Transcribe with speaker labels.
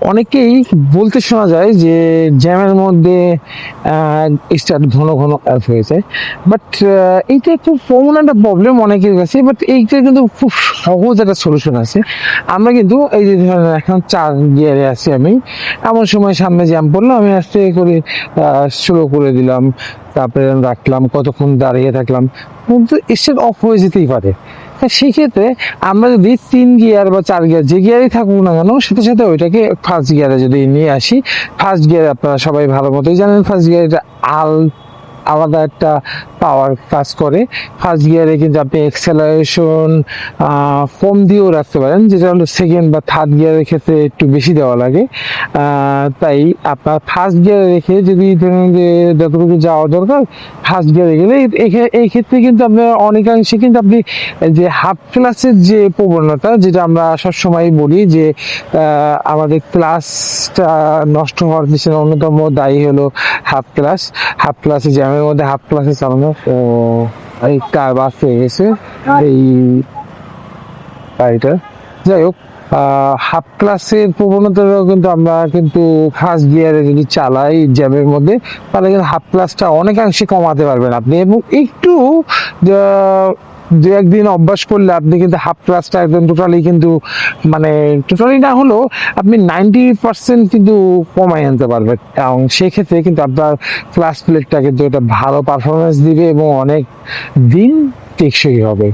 Speaker 1: অনেকেই বলতে শোনা যায় যে জ্যামের মধ্যে স্টার্ট ঘন ঘন অফ হয়ে যায়, বাট এইটা খুব কমন একটা প্রবলেম অনেকের কাছে। বাট এইটা কিন্তু খুব সহজ একটা সলিউশন আছে। আমরা কিন্তু এই যে ধরেন এখন 4 গিয়ারে আছি আমি, এমন সময় সামনে জ্যাম পড়লো, আমি আস্তে করে স্লো করে দিলাম, তারপরে রাখলাম, কতক্ষণ দাঁড়িয়ে থাকলাম, কিন্তু স্টার্ট অফ হয়ে যেতেই পারে। তা সেই ক্ষেত্রে আমরা যদি 3 গিয়ার বা 4 গিয়ার যে গিয়ারই থাকুক না কেন, সাথে সাথে ওইটাকে ফার্স্ট গিয়ারে যদি নিয়ে আসি, ফার্স্ট গিয়ারে আপনারা সবাই ভালো মতোই জানেন ফার্স্ট গিয়ারে আলাদা একটা পাওয়ার কাজ করে। ফার্স্ট গিয়ারে কিন্তু আপনি এক্সেলারেশন কম দিয়েও রাখতে পারেন, যেটা হলো সেকেন্ড বা থার্ড গিয়ারের ক্ষেত্রে একটু বেশি দেওয়া লাগে। তাই আপনার ফার্স্ট গিয়ারে রেখে যদি ধরুন যে যতটুকু যাওয়া দরকার ফার্স্ট গিয়ারে গেলে এই ক্ষেত্রে কিন্তু আপনার অনেকাংশে কিন্তু আপনি যে হাফ ক্লাসের যে প্রবণতা, যেটা আমরা সবসময় বলি যে আমাদের ক্লাসটা নষ্ট হওয়ার পিছনে অন্যতম দায়ী হলো হাফ ক্লাস। হাফ ক্লাসে জ্যামের মধ্যে হাফ ক্লাসে চালানো, তো এই কার বাস হয়ে গেছে এই গাড়িটা। যাই হোক, হাফ ক্লাসের প্রবণতাটাও কিন্তু আমরা কিন্তু ফার্স্ট গিয়ারে যদি চালাই জ্যামের মধ্যে, তাহলে কিন্তু হাফ ক্লাসটা অনেকাংশে কমাতে পারবেন আপনি, এবং একটু দু একদিন অভ্যাস করলে আপনি কিন্তু হাফ ক্লাসটা একদম টোটালি কিন্তু, মানে টোটালি না হলেও আপনি 90% কিন্তু কমাই আনতে পারবেন, এবং সেক্ষেত্রে কিন্তু আপনার ক্লাস প্লেটটা কিন্তু এটা ভালো পারফরমেন্স দিবে এবং অনেক দিন টেকসই হবে।